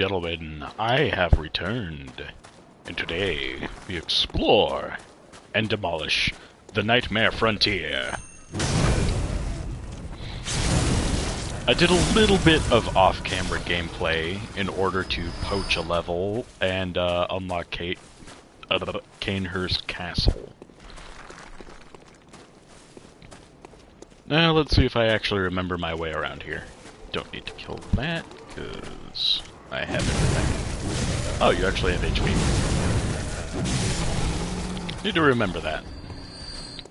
Gentlemen, I have returned, and today we explore and demolish the Nightmare Frontier. I did a little bit of off-camera gameplay in order to poach a level and unlock Canehurst Castle. Now let's see if I actually remember my way around here. Don't need to kill that, because I have everything. Oh, you actually have HP. Need to remember that.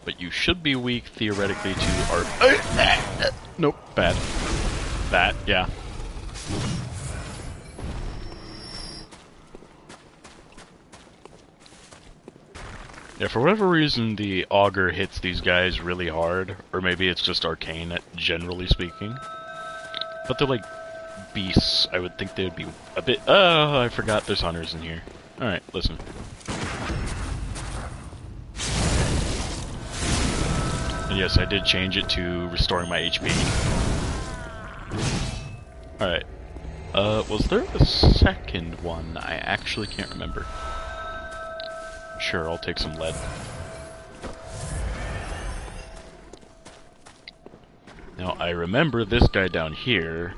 But you should be weak, theoretically, to our... Nope, bad. That, yeah. Yeah, for whatever reason, the auger hits these guys really hard. Or maybe it's just arcane, generally speaking. But they're like beasts. I would think they would be a bit... Oh, I forgot there's hunters in here. Alright, listen. And yes, I did change it to restoring my HP. Alright. Was there a second one? I actually can't remember. Sure, I'll take some lead. Now, I remember this guy down here,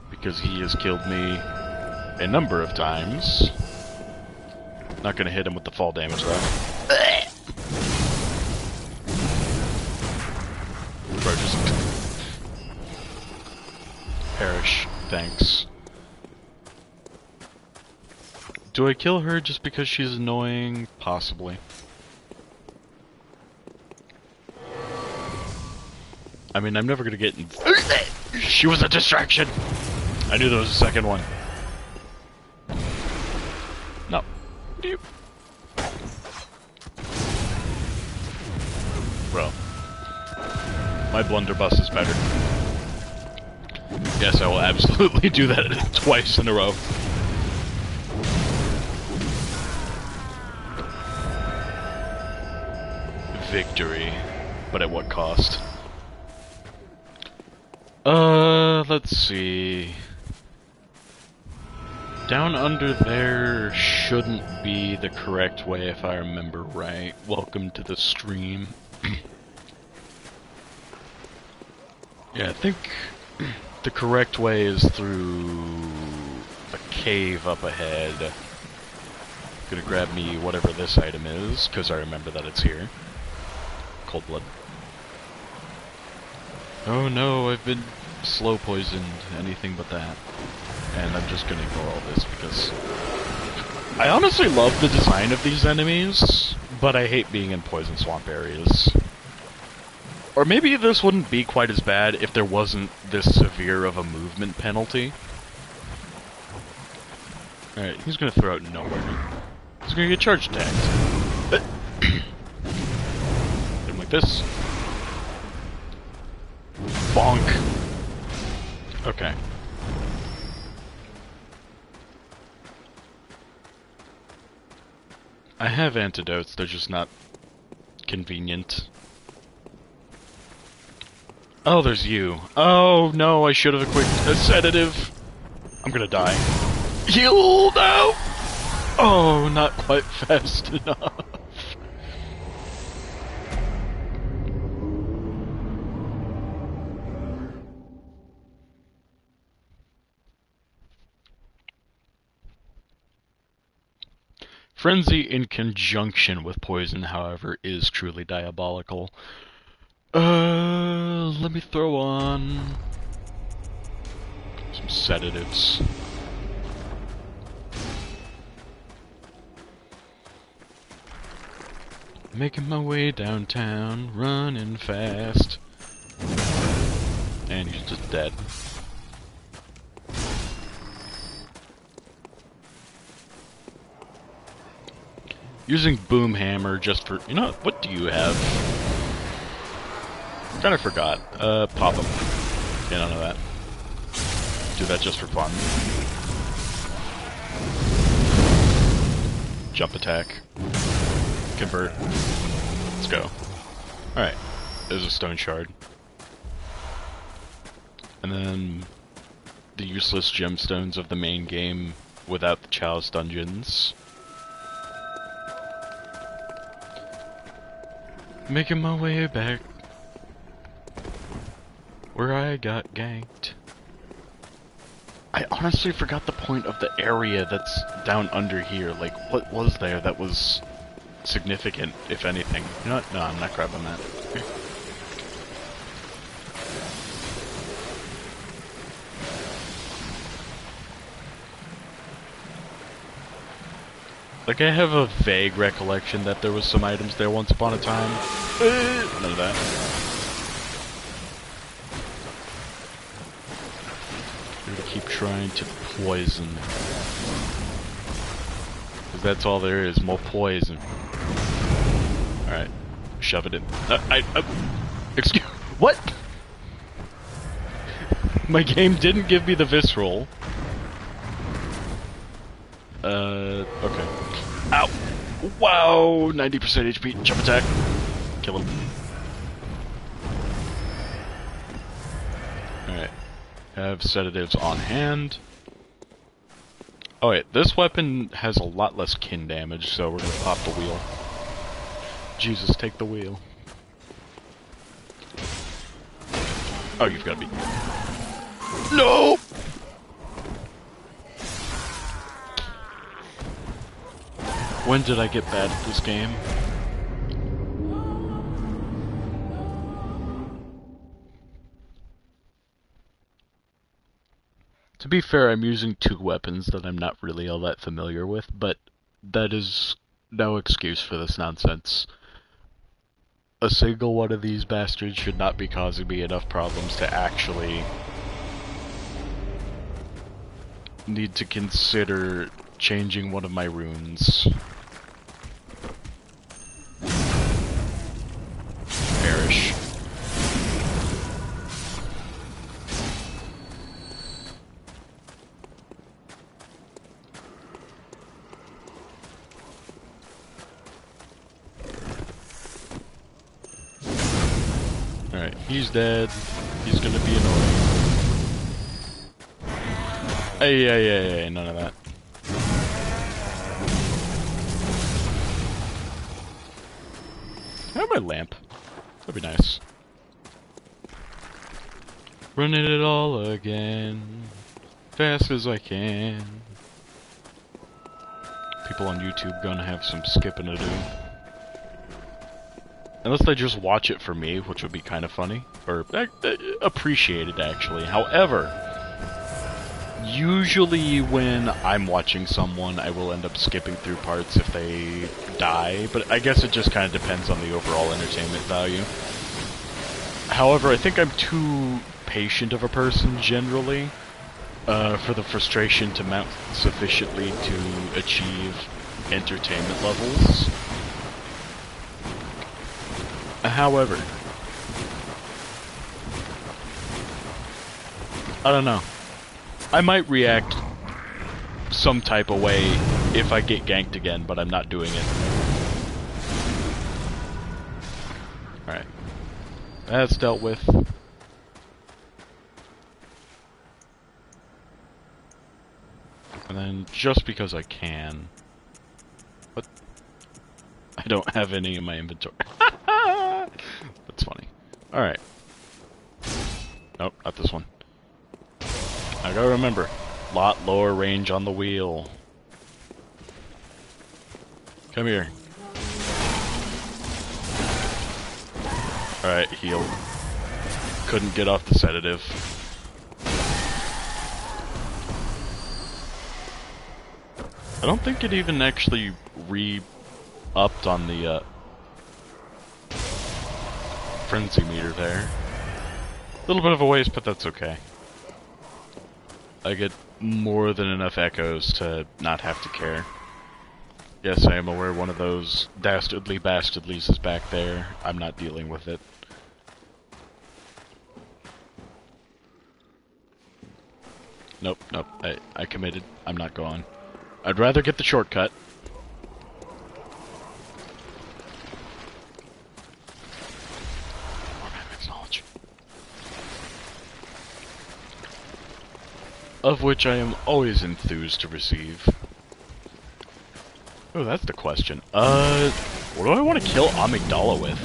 because he has killed me a number of times. Not gonna hit him with the fall damage, though. Bro, just... perish. Thanks. Do I kill her just because she's annoying? Possibly. I mean, I'm never gonna get in... She was a distraction! I knew there was a second one. No. You... Bro. My blunderbuss is better. Yes, I will absolutely do that twice in a row. Victory. But at what cost? Let's see. Down under there shouldn't be the correct way if I remember right. Welcome to the stream. Yeah, I think the correct way is through a cave up ahead. Gonna grab me whatever this item is, because I remember that it's here. Cold blood. Oh no, I've been slow poisoned, anything but that. And I'm just gonna ignore all this because I honestly love the design of these enemies, but I hate being in poison swamp areas. Or maybe this wouldn't be quite as bad if there wasn't this severe of a movement penalty. Alright, he's gonna throw out nowhere. He's gonna get charge attacked. Hit him like this. Bonk. Okay. I have antidotes, they're just not convenient. Oh, there's you. Oh, no, I should have equipped a sedative. I'm gonna die. Heal now! Oh, not quite fast enough. Frenzy in conjunction with poison, however, is truly diabolical. Let me throw on some sedatives. Making my way downtown, running fast. And he's just dead. Using boom hammer just for... You know, what do you have? Kinda forgot. Pop him. Yeah, none of that. Do that just for fun. Jump attack. Convert. Let's go. Alright. There's a stone shard. And then the useless gemstones of the main game without the Chalice dungeons. Making my way back where I got ganked. I honestly forgot the point of the area that's down under here. Like, what was there that was significant, if anything? You know what? No, I'm not grabbing that. Like, I have a vague recollection that there was some items there once upon a time. None of that. I'm gonna keep trying to poison. Because that's all there is, more poison. Alright, shove it in. Excuse... What?! My game didn't give me the visceral. Okay. Ow! Wow! 90% HP, jump attack. Kill him. Alright. Have sedatives on hand. Oh wait, this weapon has a lot less kin damage, so we're gonna pop the wheel. Jesus, take the wheel. Oh, you've gotta be... No! When did I get bad at this game? To be fair, I'm using two weapons that I'm not really all that familiar with, but that is no excuse for this nonsense. A single one of these bastards should not be causing me enough problems to actually need to consider changing one of my runes. Perish. Alright, he's dead. He's gonna be annoying. Hey, none of that. I have my lamp. That'd be nice. Running it all again, fast as I can. People on YouTube gonna have some skipping to do. Unless they just watch it for me, which would be kind of funny. Or appreciated, actually. However, usually when I'm watching someone, I will end up skipping through parts if they die, but I guess it just kind of depends on the overall entertainment value. However, I think I'm too patient of a person, generally, for the frustration to mount sufficiently to achieve entertainment levels. However, I don't know. I might react some type of way if I get ganked again, but I'm not doing it. Alright. That's dealt with. And then, just because I can... What? I don't have any in my inventory. That's funny. Alright. Nope, not this one. I gotta remember, lot lower range on the wheel. Come here. Alright, heal. Couldn't get off the sedative. I don't think it even actually re-upped on the frenzy meter there. A little bit of a waste, but that's okay. I get more than enough echoes to not have to care. Yes, I am aware one of those dastardly bastardlies is back there. I'm not dealing with it. Nope, I committed. I'm not going. I'd rather get the shortcut. of which I am always enthused to receive. Oh, that's the question. What do I want to kill Amygdala with?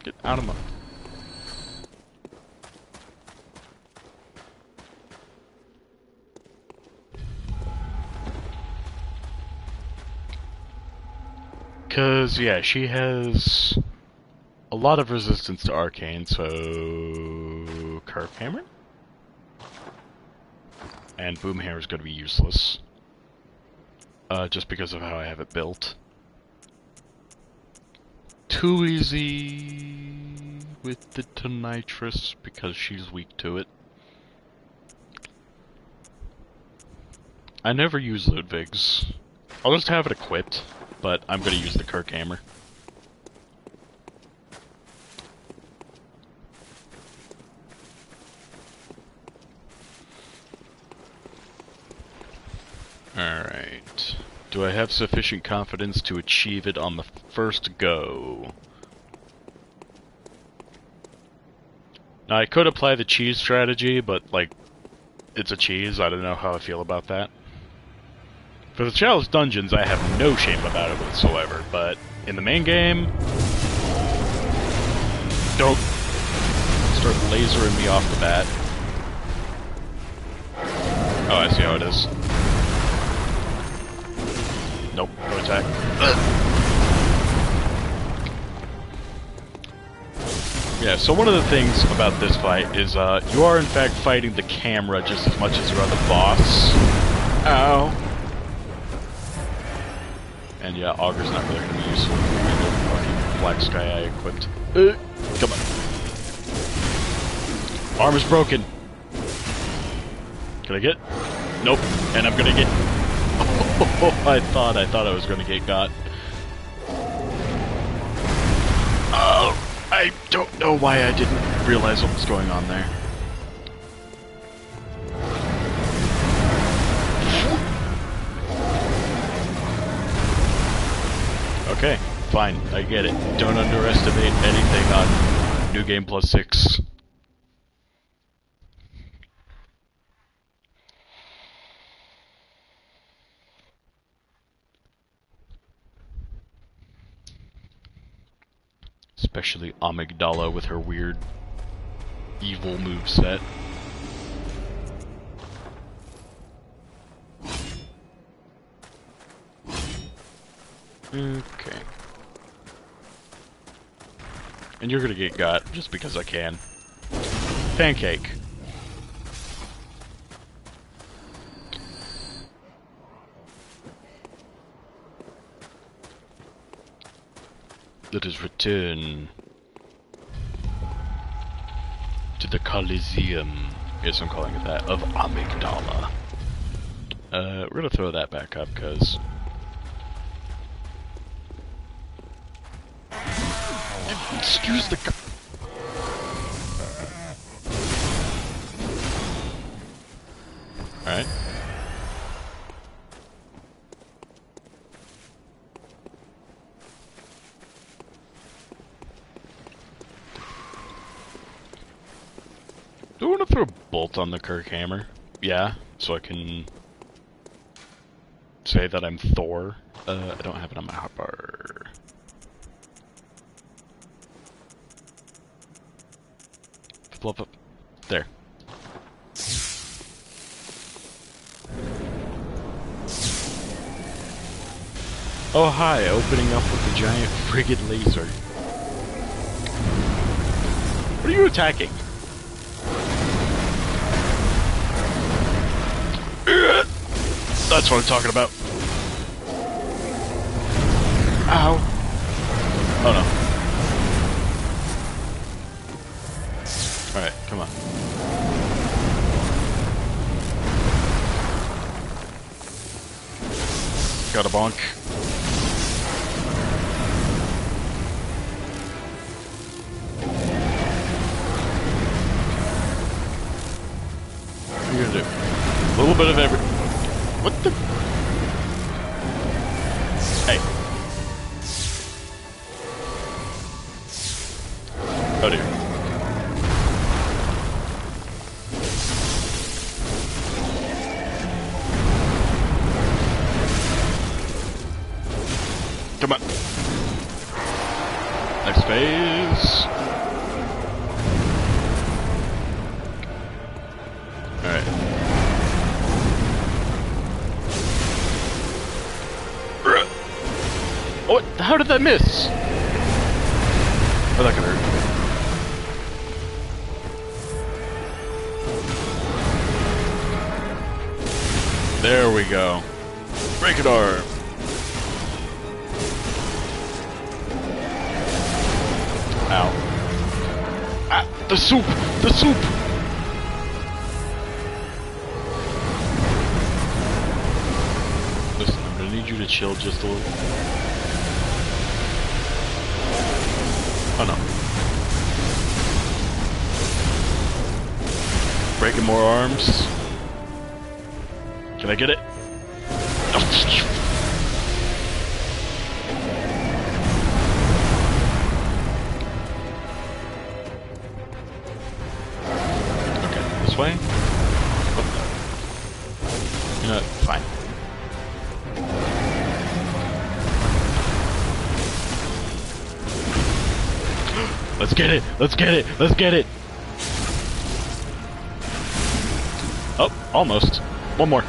Get out of my... Cause, yeah, she has a lot of resistance to arcane, so... Curve Hammer? And Boom Hammer is going to be useless. Just because of how I have it built. Too easy with the Tonitrus because she's weak to it. I never use Ludwig's. I'll just have it equipped, but I'm going to use the Kirk Hammer. Alright. Do I have sufficient confidence to achieve it on the first go? Now, I could apply the cheese strategy, but, like, it's a cheese. I don't know how I feel about that. For the challenge dungeons, I have no shame about it whatsoever, but in the main game, don't start lasering me off the bat. Oh, I see how it is. Nope, no attack. Yeah, so one of the things about this fight is you are in fact fighting the camera just as much as you are the boss. Ow. And yeah, Augur's not really going to be useful. Fucking Black Sky Eye equipped. Come on. Arm is broken. Can I get? Nope. And I'm gonna get... Oh, I thought I was gonna get got. Oh, I don't know why I didn't realize what was going on there. Okay, fine, I get it. Don't underestimate anything on New Game Plus 6. Especially Amygdala with her weird evil moveset. Okay. And you're gonna get got just because I can. Pancake. Let us return to the Coliseum. Yes, I'm calling it that, of Amygdala. We're gonna throw that back up, cause... Excuse the... Alright. Do I want to throw a bolt on the Kirk Hammer? Yeah, so I can say that I'm Thor. I don't have it on my hotbar. Flip up. There. Oh hi, opening up with the giant frigid laser. What are you attacking? That's what I'm talking about. Ow. Oh no. Alright, come on. Got a bonk. What are you gonna do? A little bit of every... What the... Hey. Oh dear. Oh, how did that miss? Oh, that could hurt. There we go. Break it arm. Ow. Ah, the soup! The soup! Listen, I'm gonna need you to chill just a little. Oh no. Breaking more arms. Can I get it? Okay, this way? Oh. You know what? Fine. Let's get it! Let's get it! Let's get it! Oh, almost. One more.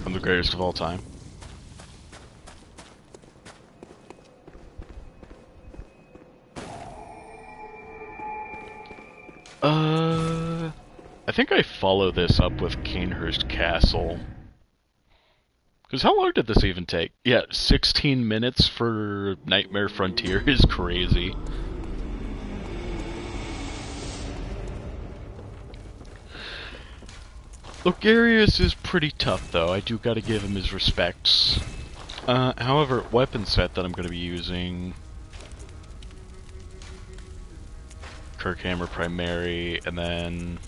I'm the greatest of all time. I think I follow this up with Canehurst Castle. Because how long did this even take? Yeah, 16 minutes for Nightmare Frontier is crazy. Logarius is pretty tough, though. I do gotta give him his respects. However, weapon set that I'm gonna be using... Kirkhammer Primary, and then...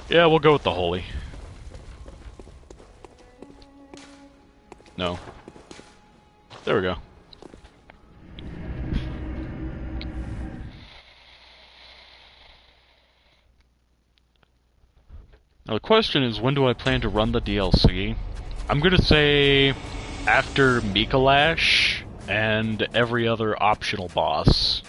Yeah, we'll go with the Holy. No. There we go. Now the question is, when do I plan to run the DLC? I'm gonna say after Mikalash and every other optional boss.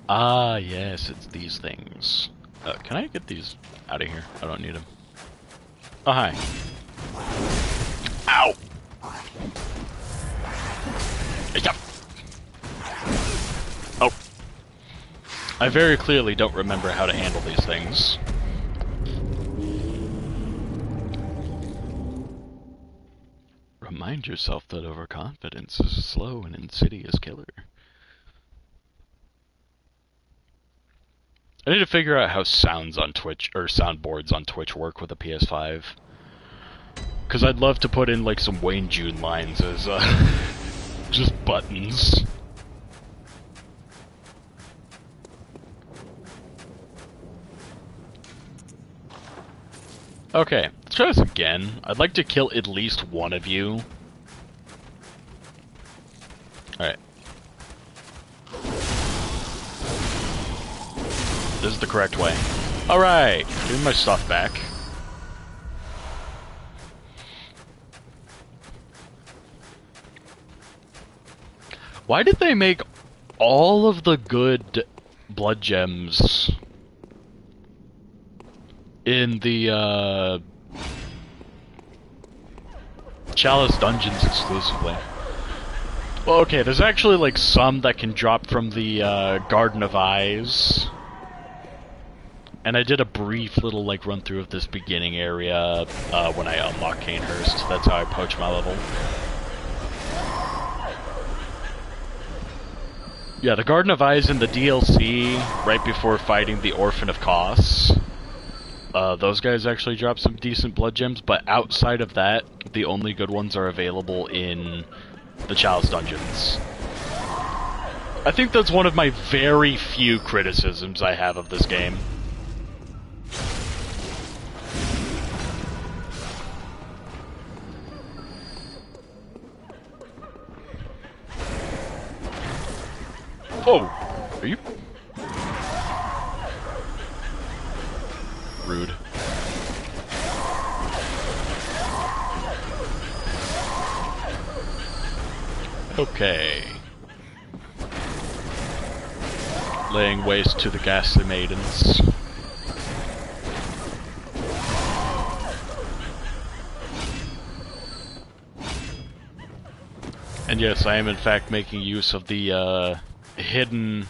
Ah, yes, it's these things. Can I get these out of here? I don't need them. Oh, hi. Ow! Oh. I very clearly don't remember how to handle these things. Remind yourself that overconfidence is a slow and insidious killer. I need to figure out how sounds on Twitch, or soundboards on Twitch work with a PS5. Because I'd love to put in, like, some Wayne June lines as, just buttons. Okay, let's try this again. I'd like to kill at least one of you. Alright. This is the correct way. Alright! Give me my stuff back. Why did they make all of the good blood gems in the, Chalice dungeons exclusively? Well, okay, there's actually, like, some that can drop from the, Garden of Eyes. And I did a brief little, like, run-through of this beginning area, when I unlocked Canehurst. That's how I approach my level. Yeah, the Garden of Eyes in the DLC, right before fighting the Orphan of Kos. Those guys actually drop some decent blood gems, but outside of that, the only good ones are available in the Chalice dungeons. I think that's one of my very few criticisms I have of this game. Oh! Are you... Rude. Okay. laying waste to the ghastly maidens. And yes, I am in fact making use of the hidden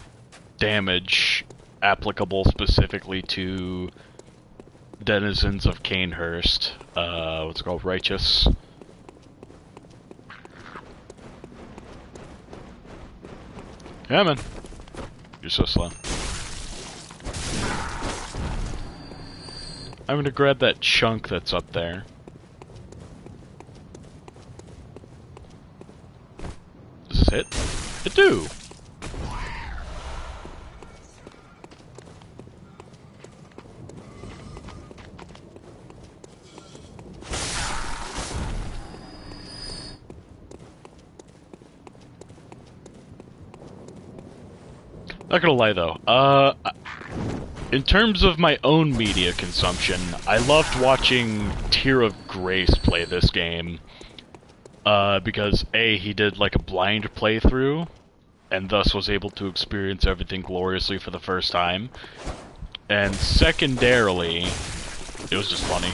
damage applicable specifically to denizens of Canehurst. What's it called? Righteous. Yeah, man. You're so slow. I'm gonna grab that chunk that's up there. Does this hit? It do! Not gonna lie though, in terms of my own media consumption, I loved watching Tear of Grace play this game. Because A, he did like a blind playthrough, and thus was able to experience everything gloriously for the first time. And secondarily, it was just funny.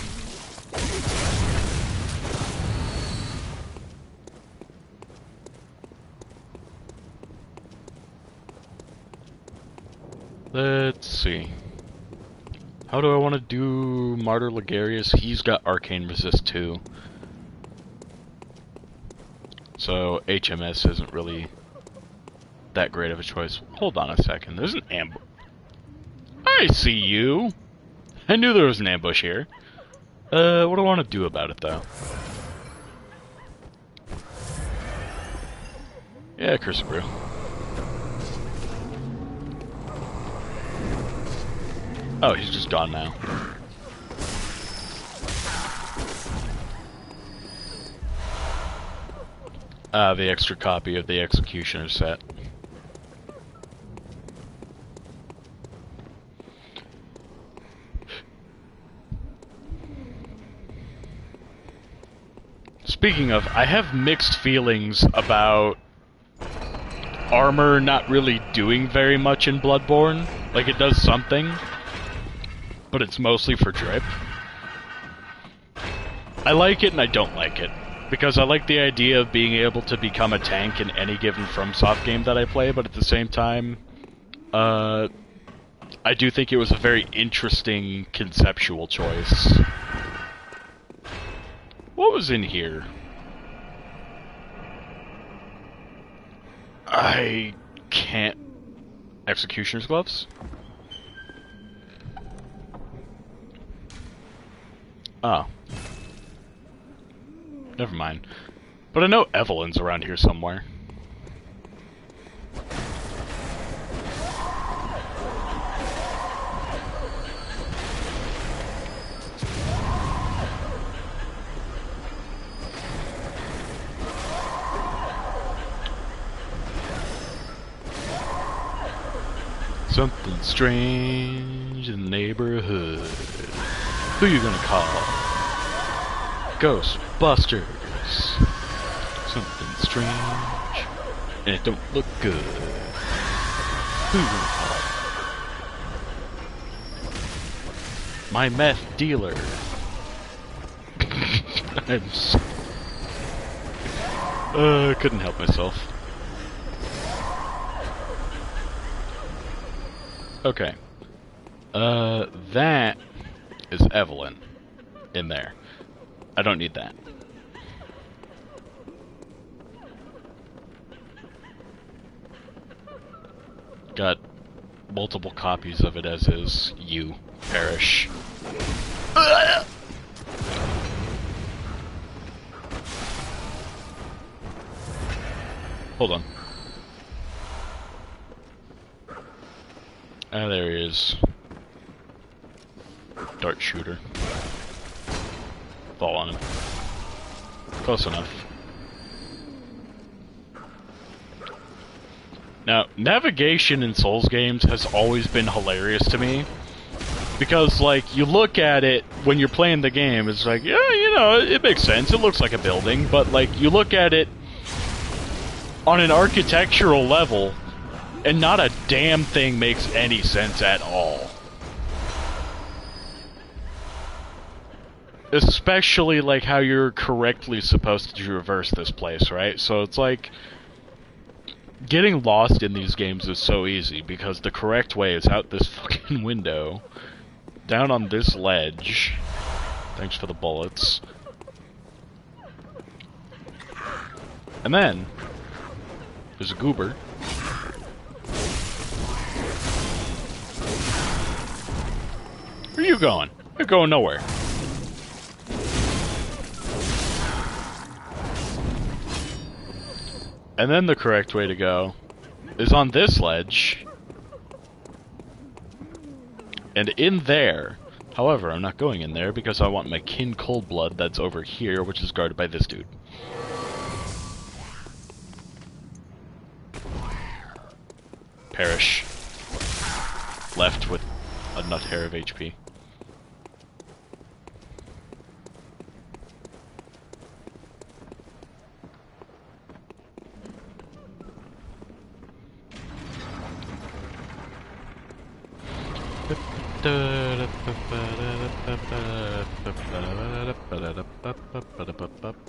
Let's see. How do I want to do Martyr Logarius? He's got Arcane Resist too. So HMS isn't really that great of a choice. Hold on a second. There's an ambush. I see you! I knew there was an ambush here. What do I want to do about it though? Yeah, Curse of Brew. Oh, he's just gone now. The extra copy of the Executioner set. Speaking of, I have mixed feelings about armor not really doing very much in Bloodborne. Like, it does something, but it's mostly for drip. I like it and I don't like it, because I like the idea of being able to become a tank in any given FromSoft game that I play, but at the same time, I do think it was a very interesting conceptual choice. What was in here? I can't... Executioner's gloves? Oh. Never mind. But I know Evelyn's around here somewhere. Something strange in the neighborhood. Who you gonna call? Ghostbusters. Something strange, and it don't look good. Who you gonna call? My meth dealer. I'm so... couldn't help myself. Okay. That is Evelyn in there. I don't need that. Got multiple copies of it as is. You perish. Hold on. Ah, there he is. Dart shooter. Fall on him. Close enough. Now, navigation in Souls games has always been hilarious to me. Because, like, you look at it when you're playing the game, it's like, yeah, you know, it makes sense, it looks like a building, but, like, you look at it on an architectural level, And not a damn thing makes any sense at all. Especially, like, how you're correctly supposed to traverse this place, right? So it's like... getting lost in these games is so easy, because the correct way is out this fucking window, down on this ledge. Thanks for the bullets. And then, there's a goober. Where are you going? You're going nowhere. And then the correct way to go is on this ledge. And in there. However, I'm not going in there because I want my kin cold blood that's over here, which is guarded by this dude. Perish. Left with a nut hair of HP.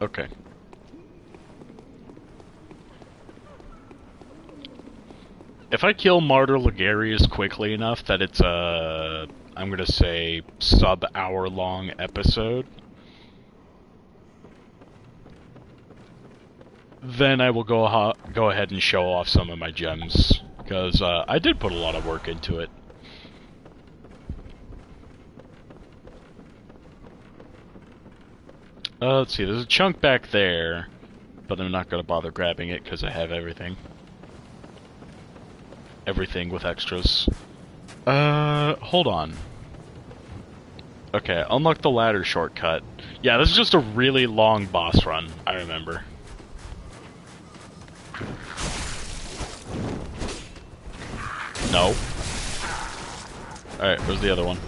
Okay. If I kill Martyr Logarius quickly enough that it's a, I'm gonna say, sub-hour long episode, then I will go ahead and show off some of my gems, because I did put a lot of work into it. Let's see, there's a chunk back there, but I'm not gonna bother grabbing it because I have everything. Everything with extras. Hold on. Okay, unlock the ladder shortcut. Yeah, this is just a really long boss run, I remember. No. Alright, where's the other one?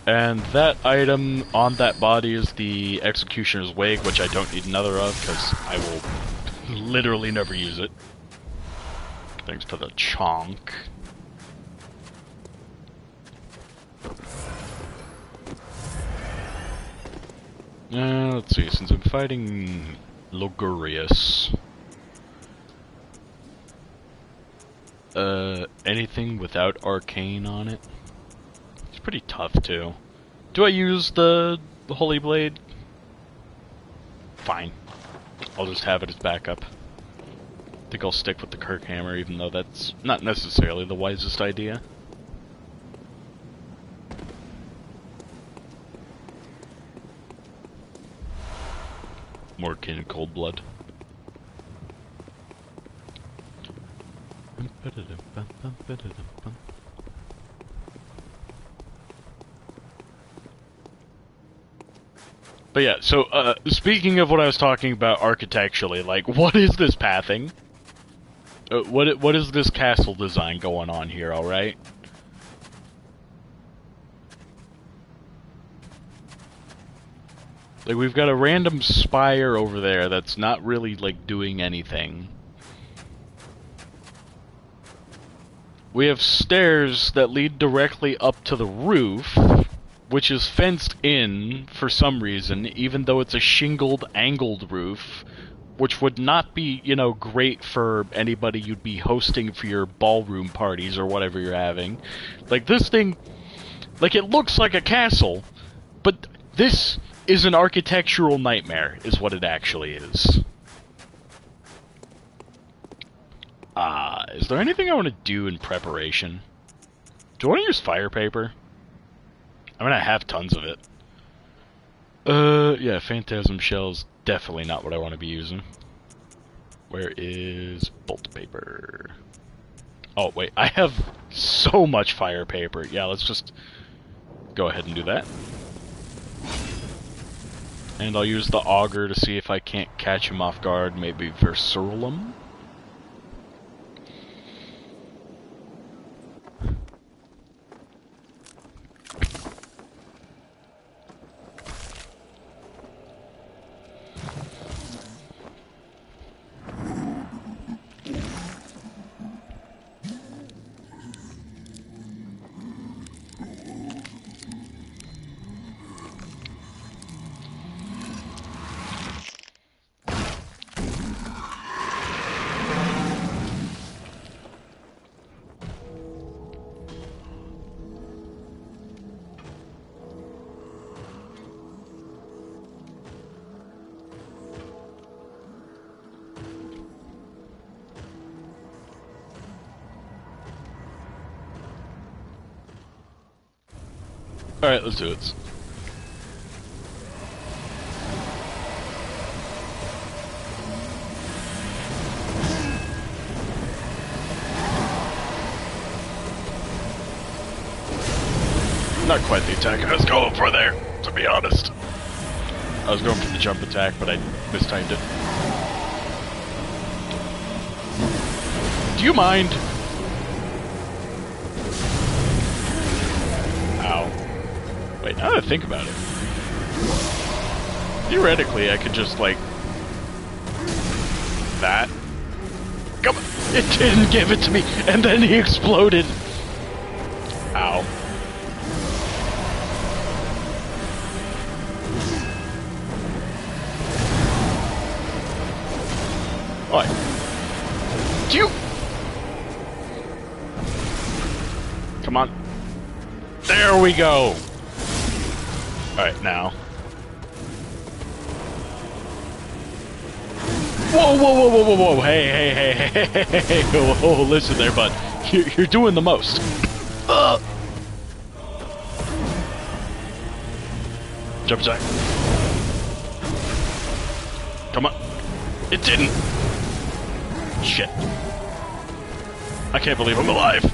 And that item on that body is the Executioner's Wig, which I don't need another of, because I will literally never use it. Thanks to the chonk. Let's see, since I'm fighting Logarius... anything without arcane on it? It's pretty tough, too. Do I use the Holy Blade? Fine. I'll just have it as backup. I think I'll stick with the Kirk Hammer, even though that's not necessarily the wisest idea. More kin and cold blood. But yeah, so, speaking of what I was talking about architecturally, like, what is this pathing? What is this castle design going on here, alright? Like, we've got a random spire over there that's not really, like, doing anything. We have stairs that lead directly up to the roof, which is fenced in for some reason, even though it's a shingled, angled roof, which would not be, you know, great for anybody you'd be hosting for your ballroom parties or whatever you're having. Like, this thing, like, it looks like a castle, but this is an architectural nightmare, is what it actually is. Is there anything I want to do in preparation? Do I want to use fire paper? I mean, I have tons of it. Yeah, Phantasm Shell's definitely not what I want to be using. Where is bolt paper? Oh, wait, I have so much fire paper. Yeah, let's just go ahead and do that. And I'll use the auger to see if I can't catch him off guard, maybe Versurulum. Alright, let's do it. Not quite the attack I was going for there, to be honest. I was going for the jump attack, but I mistimed it. Do you mind? Ow. Wait, now that I think about it. Theoretically, I could just, like... that. Come on! It didn't give it to me, and then he exploded! Ow. What? Do you... Come on. There we go! Alright, now. Whoa, whoa, whoa, whoa, whoa, whoa! Hey, hey, hey, hey, hey, hey, hey! Oh, listen there, bud. You're doing the most. Jump attack. Come on. It didn't. Shit. I can't believe I'm alive.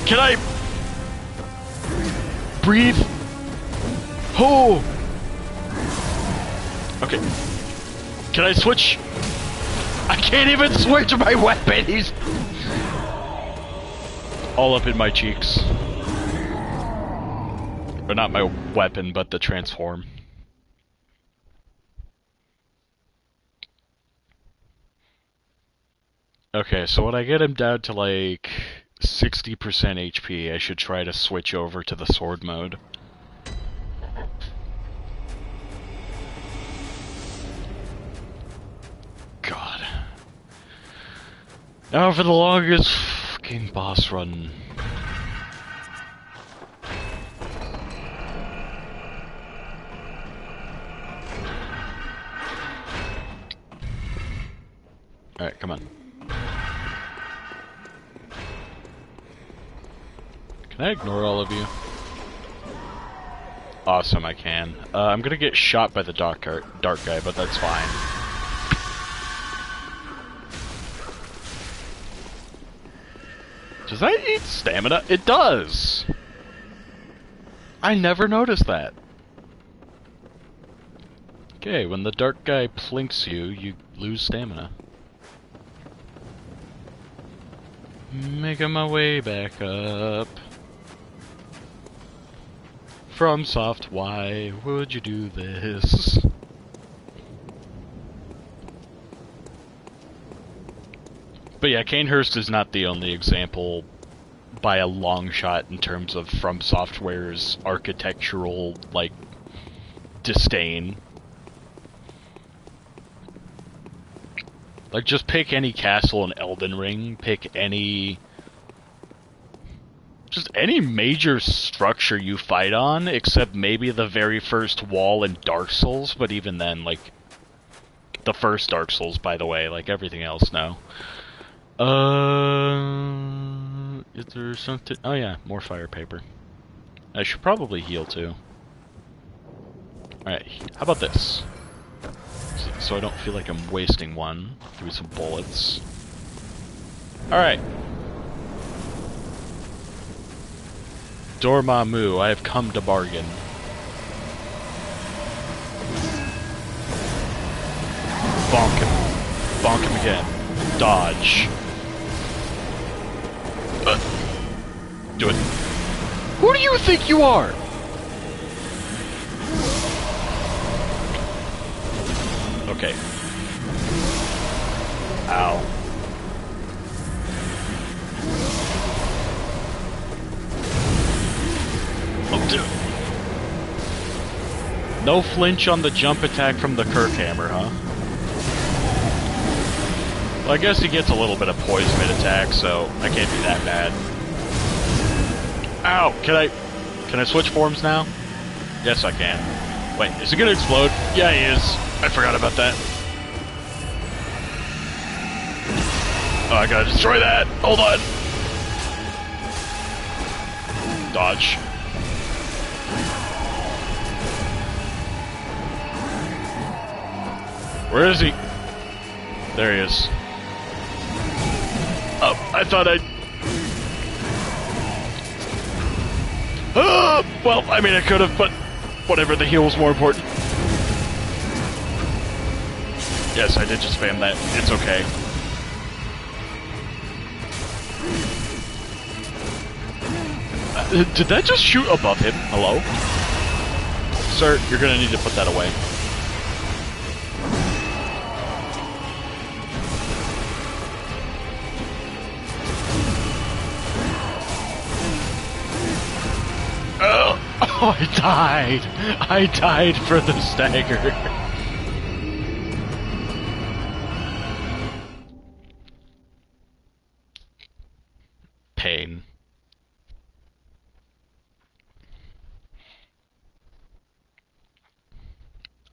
Can I... breathe? Oh! Okay. Can I switch? I can't even switch my weapon! He's... all up in my cheeks. Or not my weapon, but the transform. Okay, so when I get him down to like 60% HP, I should try to switch over to the sword mode. God. Now for the longest fucking boss run. Alright, come on. Can I ignore all of you? Awesome, I can. I'm gonna get shot by the dark guy, but that's fine. Does that eat stamina? It does! I never noticed that. Okay, when the dark guy plinks you, you lose stamina. Making my way back up. From soft, why would you do this? But yeah, Kanehurst is not the only example by a long shot in terms of From Software's architectural, like, disdain. Like, just pick any castle in Elden Ring, pick any... just any major structure you fight on, except maybe the very first wall in Dark Souls, but even then, like, the first Dark Souls, by the way, like everything else, no. Is there something? Oh yeah, more fire paper. I should probably heal too. Alright, how about this? So I don't feel like I'm wasting one. Give me some bullets. Alright. Dormammu, I have come to bargain. Bonk him. Bonk him again. Dodge. Do it. Who do you think you are? Okay. Ow. Oh, dude. No flinch on the jump attack from the Kirkhammer, huh? Well, I guess he gets a little bit of poison mid-attack, so I can't be that bad. Ow! Can I switch forms now? Yes, I can. Wait, is he gonna explode? Yeah, he is. I forgot about that. Oh, I gotta destroy that! Hold on! dodge. Where is he? There he is. Oh, I thought I'd... well, I mean, I could have, but whatever, the heal was more important. Yes, I did just spam that. It's okay. Did that just shoot above him? Hello? Sir, you're gonna need to put that away. Oh, I died! I died for the stagger. Pain.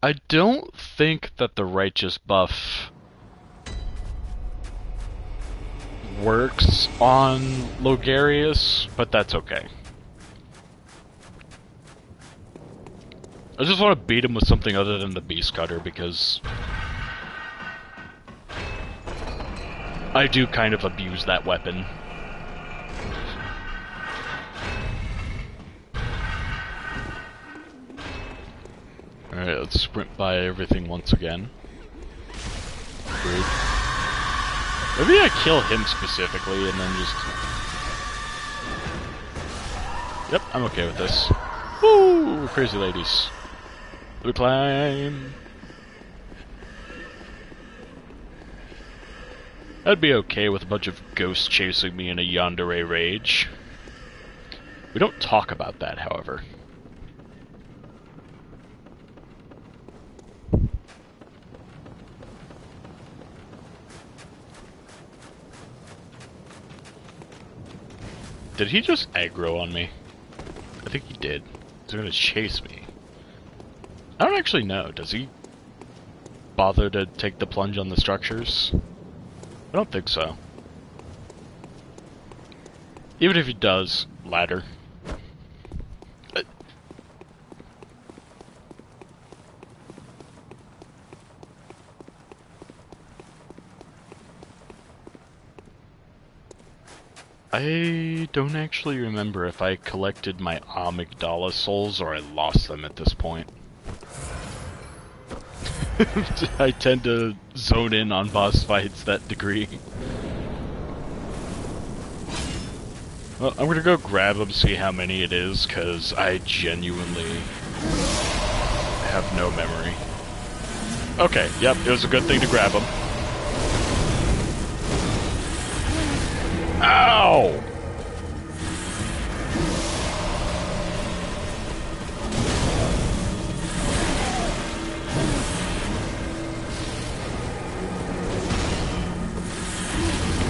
I don't think that the righteous buff works on Logarius, but that's okay. I just want to beat him with something other than the Beast Cutter, because I do kind of abuse that weapon. Alright, let's sprint by everything once again. Rude. Maybe I kill him specifically and then just... Yep, I'm okay with this. Woo! Crazy ladies. We climb. I'd be okay with a bunch of ghosts chasing me in a yandere rage. We don't talk about that, however. Did he just aggro on me? I think he did. He's gonna chase me. I don't actually know. Does he bother to take the plunge on the structures? I don't think so. Even if he does, ladder. I don't actually remember if I collected my Amygdala souls or I lost them at this point. I tend to zone in on boss fights that degree. Well, I'm gonna go grab him, see how many it is, cause I genuinely have no memory. Okay, yep, it was a good thing to grab him. Ow!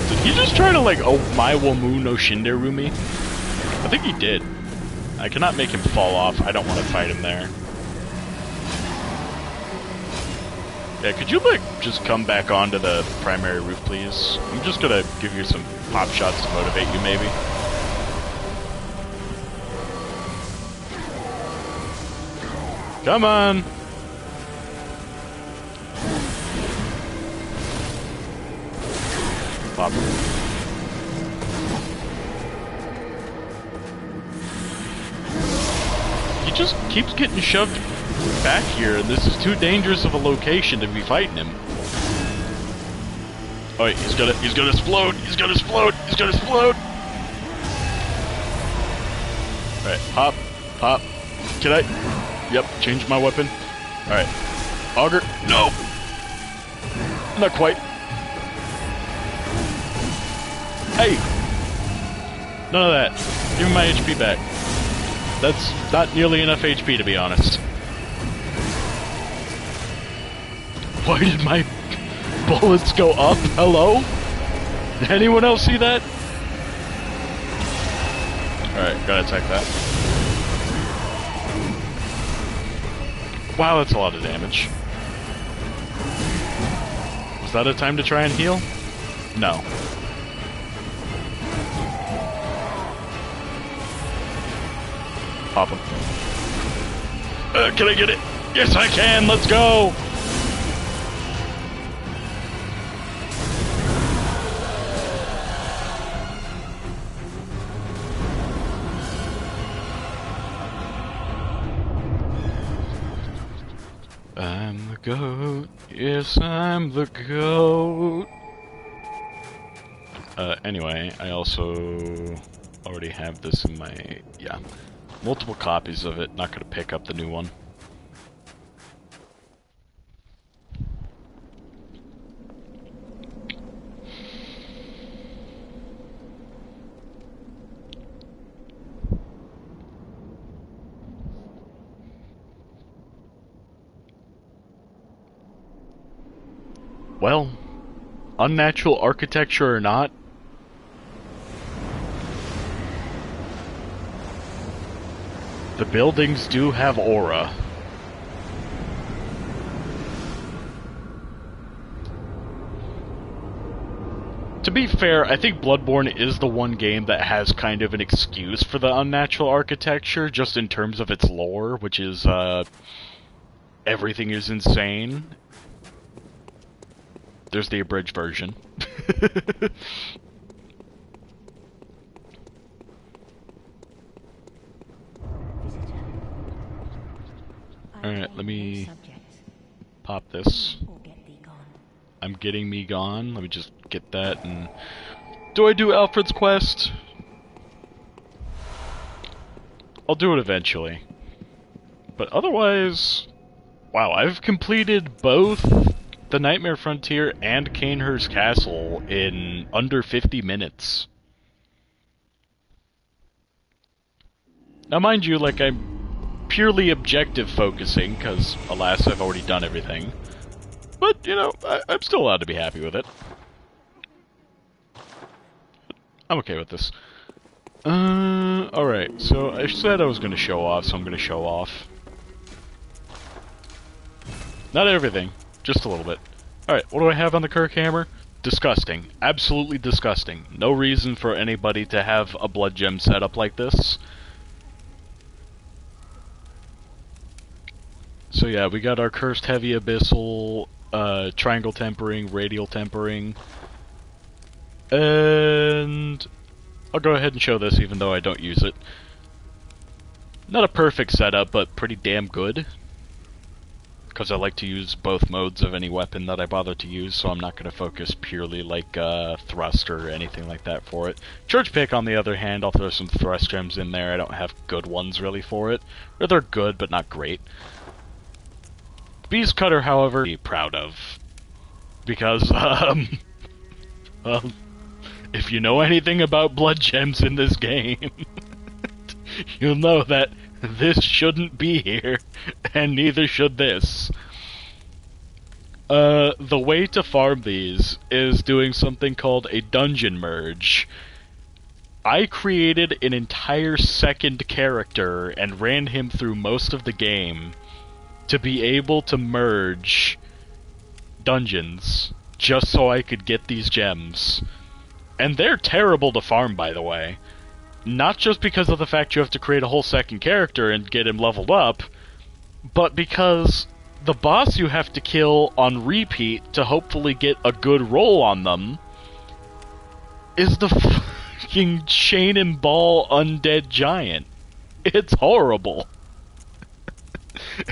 Did he just try to, like, oh, my Wamu no Shinderu me? I think he did. I cannot make him fall off. I don't want to fight him there. Yeah, could you, like, just come back onto the primary roof, please? I'm just gonna give you some pop shots to motivate you, maybe. Come on! Pop. He just keeps getting shoved back here, and this is too dangerous of a location to be fighting him. Oh wait, he's gonna explode! He's gonna explode! He's gonna explode! Alright, pop, pop. Can I? Yep, change my weapon. Alright. Auger, no! Not quite. Hey! None of that. Give me my HP back. That's not nearly enough HP, to be honest. Why did my bullets go up? Hello? Did anyone else see that? Alright, gotta attack that. Wow, that's a lot of damage. Was that a time to try and heal? No. Pop him. Can I get it? Yes, I can! Let's go! I'm the goat. Yes, I'm the goat. Anyway, I also already have this in my... yeah. Multiple copies of it. Not gonna pick up the new one. Well, unnatural architecture or not, the buildings do have aura. To be fair, I think Bloodborne is the one game that has kind of an excuse for the unnatural architecture, just in terms of its lore, which is, everything is insane. There's the abridged version. Alright, let me pop this. I'm getting me gone. Let me just get that and... do I do Alfred's quest? I'll do it eventually. But otherwise... wow, I've completed both the Nightmare Frontier and Canehurst Castle in under 50 minutes. Now mind you, like, I'm purely objective focusing, because, alas, I've already done everything. But, you know, I'm still allowed to be happy with it. I'm okay with this. Alright, so I said I was gonna show off, so I'm gonna show off. Not everything, just a little bit. Alright, what do I have on the Kirk Hammer? Disgusting. Absolutely disgusting. No reason for anybody to have a Bloodgem setup like this. So yeah, we got our Cursed Heavy Abyssal, Triangle Tempering, Radial Tempering, and I'll go ahead and show this even though I don't use it. Not a perfect setup, but pretty damn good. Because I like to use both modes of any weapon that I bother to use, so I'm not going to focus purely like thrust or anything like that for it. Church Pick, on the other hand, I'll throw some thrust gems in there. I don't have good ones really for it. Or they're good, but not great. Beast Cutter, however, I'm proud of. Because, well, if you know anything about blood gems in this game, you'll know that this shouldn't be here, and neither should this. The way to farm these is doing something called a dungeon merge. I created an entire second character and ran him through most of the game to be able to merge dungeons, just so I could get these gems. And they're terrible to farm, by the way. Not just because of the fact you have to create a whole second character and get him leveled up, but because the boss you have to kill on repeat to hopefully get a good roll on them is the fucking chain and ball undead giant. It's horrible.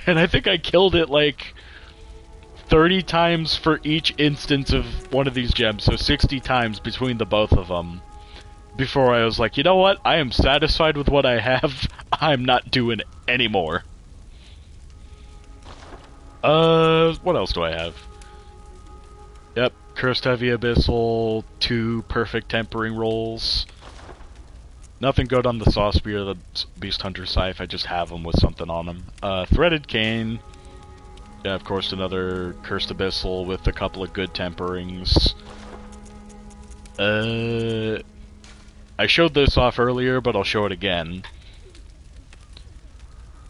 And I think I killed it like 30 times for each instance of one of these gems, so 60 times between the both of them. Before I was like, you know what? I am satisfied with what I have. I'm not doing any more. What else do I have? Yep, Cursed Heavy Abyssal, 2 perfect tempering rolls. Nothing good on the Saw Spear, the Beast Hunter Scythe, I just have them with something on them. Threaded Cane. Yeah, of course, another Cursed Abyssal with a couple of good temperings. I showed this off earlier, but I'll show it again.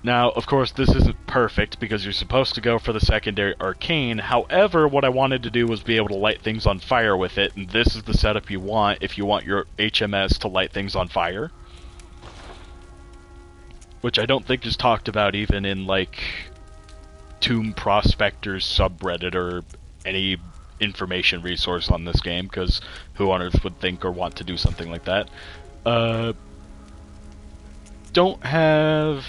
Now, of course, this isn't perfect, because you're supposed to go for the secondary arcane. However, what I wanted to do was be able to light things on fire with it, and this is the setup you want if you want your HMS to light things on fire. which I don't think is talked about even in, like, Tomb Prospector's subreddit or any information resource on this game, because who on earth would think or want to do something like that? Don't have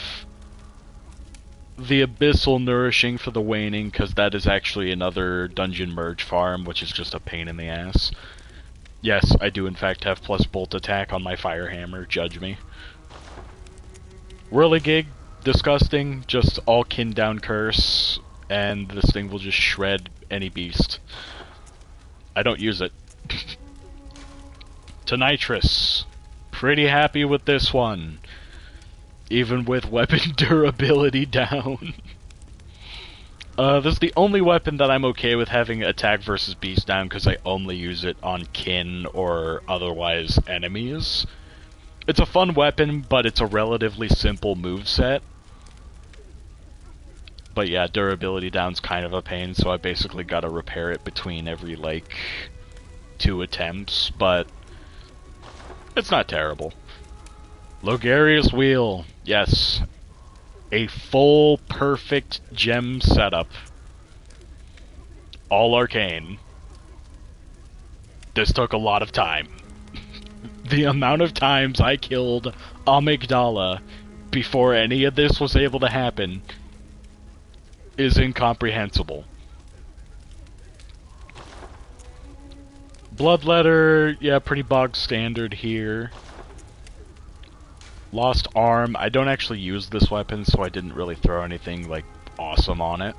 the abyssal nourishing for the waning, because that is actually another dungeon merge farm, which is just a pain in the ass. Yes, I do in fact have plus bolt attack on my fire hammer, judge me. Whirligig, disgusting, just all kin down curse, and this thing will just shred any beast. I don't use it. Tonitrus, pretty happy with this one. Even with weapon durability down. This is the only weapon that I'm okay with having attack versus beast down, because I only use it on kin or otherwise enemies. It's a fun weapon, but it's a relatively simple moveset. But yeah, durability down's kind of a pain, so I basically gotta repair it between every, like, 2 attempts, but it's not terrible. Logarius wheel, yes. A full, perfect gem setup. All arcane. This took a lot of time. The amount of times I killed Amygdala before any of this was able to happen is incomprehensible. Bloodletter, yeah, pretty bog standard here. Lost arm, I don't actually use this weapon, so I didn't really throw anything, like, awesome on it.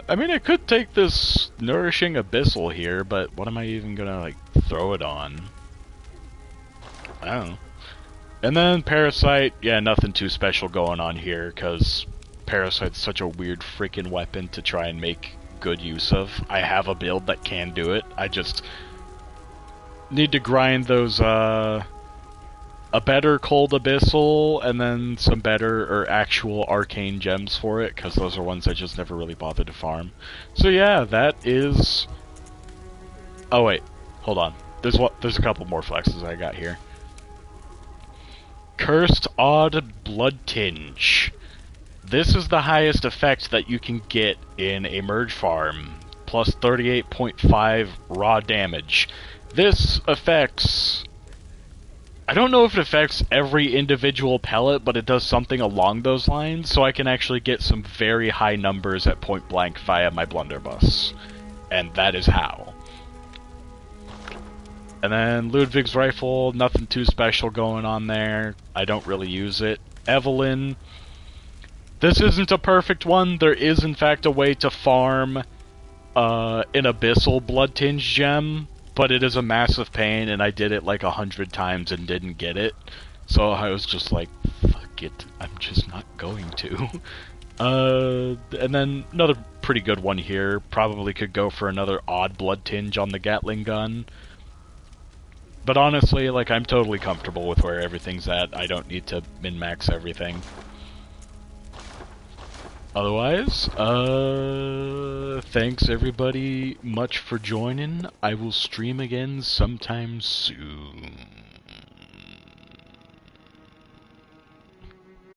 I mean, I could take this nourishing abyssal here, but what am I even gonna, like, throw it on? I don't know. And then Parasite, yeah, nothing too special going on here, because Parasite's such a weird freaking weapon to try and make good use of. I have a build that can do it, I just need to grind those, a better cold abyssal, and then some better or actual arcane gems for it, because those are ones I just never really bothered to farm. So yeah, that is... Oh wait, hold on. There's a couple more flexes I got here. Cursed Odd Blood Tinge. This is the highest effect that you can get in a merge farm, plus 38.5 raw damage. This affects... I don't know if it affects every individual pellet, but it does something along those lines, so I can actually get some very high numbers at point blank via my blunderbuss. And that is how. And then Ludwig's rifle, nothing too special going on there. I don't really use it. Evelyn. This isn't a perfect one. There is in fact a way to farm an abyssal blood tinge gem, but it is a massive pain, and I did it like 100 times and didn't get it. So I was just like, fuck it, I'm just not going to. And then another pretty good one here. Probably could go for another odd blood tinge on the Gatling gun. But honestly, like, I'm totally comfortable with where everything's at. I don't need to min-max everything. Otherwise, thanks everybody much for joining. I will stream again sometime soon.